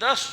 10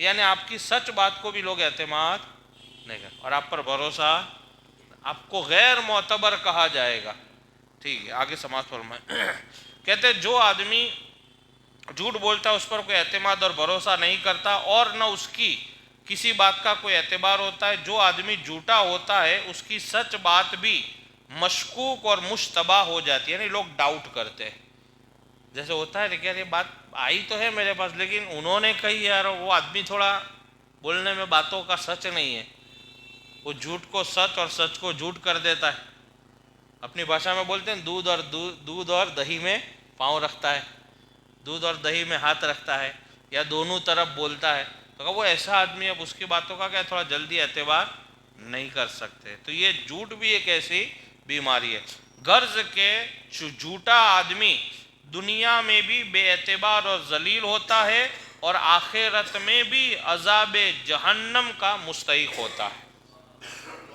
یعنی آپ کی سچ بات کو بھی لوگ اعتماد نہیں کریں اور آپ پر بھروسہ، آپ کو غیر معتبر کہا جائے گا۔ ٹھیک ہے، آگے سماعت فرمائیں۔ کہتے ہیں جو آدمی جھوٹ بولتا ہے اس پر کوئی اعتماد اور بھروسہ نہیں کرتا اور نہ اس کی کسی بات کا کوئی اعتبار ہوتا ہے۔ جو آدمی جھوٹا ہوتا ہے اس کی سچ بات بھی مشکوک اور مشتبہ ہو جاتی ہے، یعنی لوگ ڈاؤٹ کرتے ہیں۔ جیسے ہوتا ہے لیکن یہ بات آئی تو ہے میرے پاس لیکن انہوں نے کہی یار، وہ آدمی تھوڑا بولنے میں باتوں کا سچ نہیں ہے، وہ جھوٹ کو سچ اور سچ کو جھوٹ کر دیتا ہے۔ اپنی بھاشا میں بولتے ہیں دودھ اور دہی میں پاؤں رکھتا ہے، دودھ اور دہی میں ہاتھ رکھتا ہے، یا دونوں طرف بولتا ہے۔ تو وہ ایسا آدمی، اب اس کی باتوں کا کیا تھوڑا جلدی اعتبار نہیں کر سکتے۔ تو یہ جھوٹ بھی ایک ایسی بیماری ہے۔ غرض کہ جھوٹا آدمی دنیا میں بھی بے اعتبار اور ذلیل ہوتا ہے اور آخرت میں بھی عذاب جہنم کا مستحق ہوتا ہے۔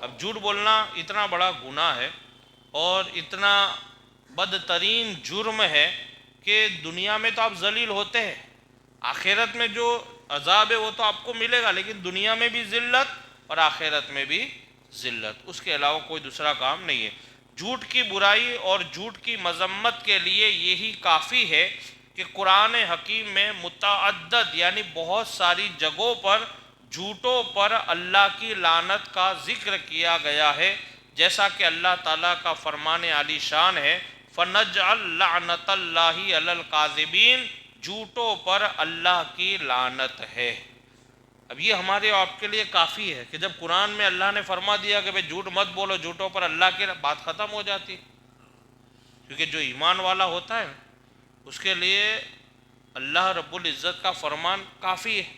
اب جھوٹ بولنا اتنا بڑا گناہ ہے اور اتنا بدترین جرم ہے کہ دنیا میں تو آپ ذلیل ہوتے ہیں، آخرت میں جو عذاب ہے وہ تو آپ کو ملے گا، لیکن دنیا میں بھی ذلت اور آخرت میں بھی ذلت، اس کے علاوہ کوئی دوسرا کام نہیں ہے۔ جھوٹ کی برائی اور جھوٹ کی مذمت کے لیے یہی کافی ہے کہ قرآن حکیم میں متعدد یعنی بہت ساری جگہوں پر جھوٹوں پر اللہ کی لعنت کا ذکر کیا گیا ہے، جیسا کہ اللہ تعالیٰ کا فرمان عالی شان ہے، فَنَجْعَلْ لَعْنَةَ اللَّهِ عَلَى الْكَاذِبِينَ، جھوٹوں پر اللہ کی لعنت ہے۔ اب یہ ہمارے اور آپ کے لیے کافی ہے کہ جب قرآن میں اللہ نے فرما دیا کہ بھئی جھوٹ مت بولو، جھوٹوں پر اللہ کی بات ختم ہو جاتی، کیونکہ جو ایمان والا ہوتا ہے اس کے لیے اللہ رب العزت کا فرمان کافی ہے۔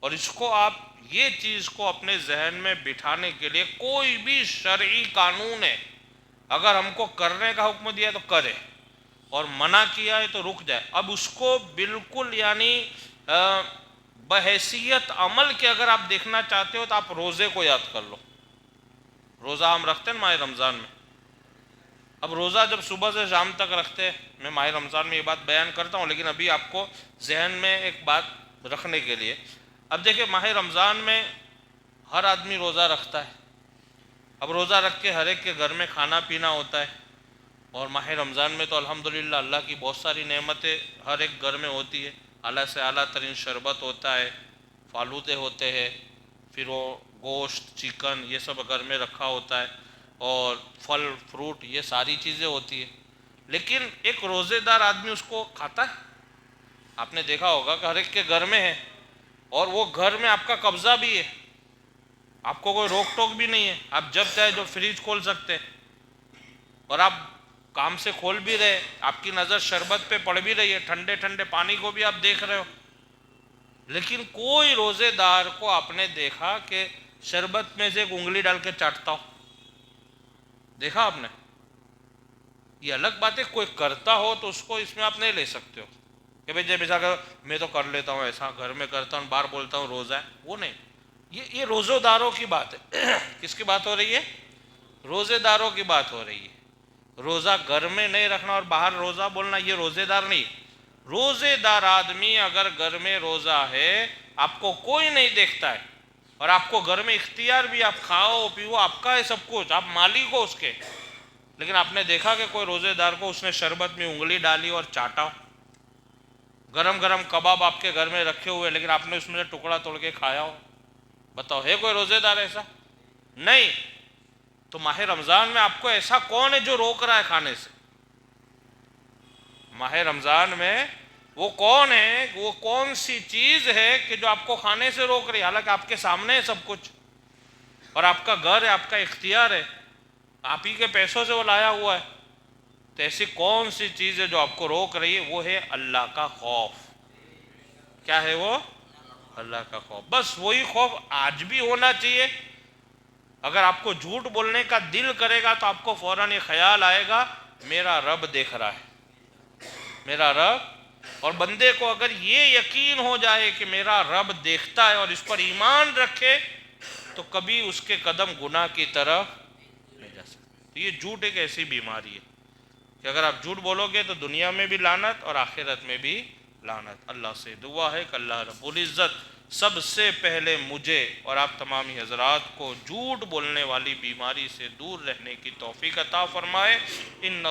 اور اس کو آپ یہ چیز کو اپنے ذہن میں بٹھانے کے لیے کوئی بھی شرعی قانون ہے، اگر ہم کو کرنے کا حکم دیا تو کرے اور منع کیا ہے تو رک جائے۔ اب اس کو بالکل یعنی بحیثیت عمل کے اگر آپ دیکھنا چاہتے ہو تو آپ روزے کو یاد کر لو۔ روزہ ہم رکھتے ہیں ماہ رمضان میں، اب روزہ جب صبح سے شام تک رکھتے ہیں، میں ماہ رمضان میں یہ بات بیان کرتا ہوں لیکن ابھی آپ کو ذہن میں ایک بات رکھنے کے لیے، اب دیکھیں ماہ رمضان میں ہر آدمی روزہ رکھتا ہے، اب روزہ رکھ کے ہر ایک کے گھر میں کھانا پینا ہوتا ہے، اور ماہ رمضان میں تو الحمدللہ اللہ کی بہت ساری نعمتیں ہر ایک گھر میں ہوتی ہے، اعلیٰ سے اعلیٰ ترین شربت ہوتا ہے، فالودے ہوتے ہیں، پھر وہ گوشت چکن یہ سب گھر میں رکھا ہوتا ہے، اور پھل فروٹ یہ ساری چیزیں ہوتی ہیں، لیکن ایک روزے دار آدمی اس کو کھاتا ہے؟ آپ نے دیکھا ہوگا کہ ہر ایک کے گھر میں ہے اور وہ گھر میں آپ کا قبضہ بھی ہے، آپ کو کوئی روک ٹوک بھی نہیں ہے، آپ جب چاہے جو فریج کھول سکتے اور آپ کام سے کھول بھی رہے، آپ کی نظر شربت پہ پڑ بھی رہی ہے، ٹھنڈے ٹھنڈے پانی کو بھی آپ دیکھ رہے ہو، لیکن کوئی روزے دار کو آپ نے دیکھا کہ شربت میں سے ایک انگلی ڈال کے چاٹتا ہو؟ دیکھا آپ نے؟ یہ الگ بات ہے کوئی کرتا ہو تو اس کو اس میں آپ نہیں لے سکتے ہو کہ بھئی جب ایسا کہ میں تو کر لیتا ہوں، ایسا گھر میں کرتا ہوں، باہر بولتا ہوں روزہ ہے، وہ نہیں، یہ روزہ داروں کی بات ہے۔ کس کی بات ہو رہی ہے؟ روزے داروں کی بات ہو رہی ہے۔ روزہ گھر میں نہیں رکھنا اور باہر روزہ بولنا یہ روزے دار نہیں۔ روزے دار آدمی اگر گھر میں روزہ ہے، آپ کو کوئی نہیں دیکھتا ہے اور آپ کو گھر میں اختیار بھی، آپ کھاؤ پیو آپ کا ہے سب کچھ، آپ مالک ہو اس کے، لیکن آپ نے دیکھا کہ کوئی روزے دار کو اس نے شربت میں انگلی ڈالی اور چاٹا ہو؟ گرم گرم کباب آپ کے گھر میں رکھے ہوئے لیکن آپ نے اس میں سے ٹکڑا توڑ کے کھایا ہو؟ بتاؤ ہے کوئی روزے دار ایسا؟ نہیں۔ تو ماہ رمضان میں آپ کو ایسا کون ہے جو روک رہا ہے کھانے سے؟ ماہ رمضان میں وہ کون ہے، وہ کون سی چیز ہے کہ جو آپ کو کھانے سے روک رہی ہے، حالانکہ آپ کے سامنے ہے سب کچھ اور آپ کا گھر ہے، آپ کا اختیار ہے، آپ ہی کے پیسوں سے وہ لایا ہوا ہے، تو ایسی کون سی چیز ہے جو آپ کو روک رہی ہے؟ وہ ہے اللہ کا خوف۔ کیا ہے وہ؟ اللہ کا خوف۔ بس وہی خوف آج بھی ہونا چاہیے۔ اگر آپ کو جھوٹ بولنے کا دل کرے گا تو آپ کو فوراً یہ خیال آئے گا میرا رب دیکھ رہا ہے، میرا رب، اور بندے کو اگر یہ یقین ہو جائے کہ میرا رب دیکھتا ہے اور اس پر ایمان رکھے تو کبھی اس کے قدم گناہ کی طرف نہیں جا سکتے۔ تو یہ جھوٹ ایک ایسی بیماری ہے کہ اگر آپ جھوٹ بولو گے تو دنیا میں بھی لعنت اور آخرت میں بھی لعنت۔ اللہ سے دعا ہے کہ اللہ رب العزت سب سے پہلے مجھے اور آپ تمامی حضرات کو جھوٹ بولنے والی بیماری سے دور رہنے کی توفیق عطا فرمائے۔ ان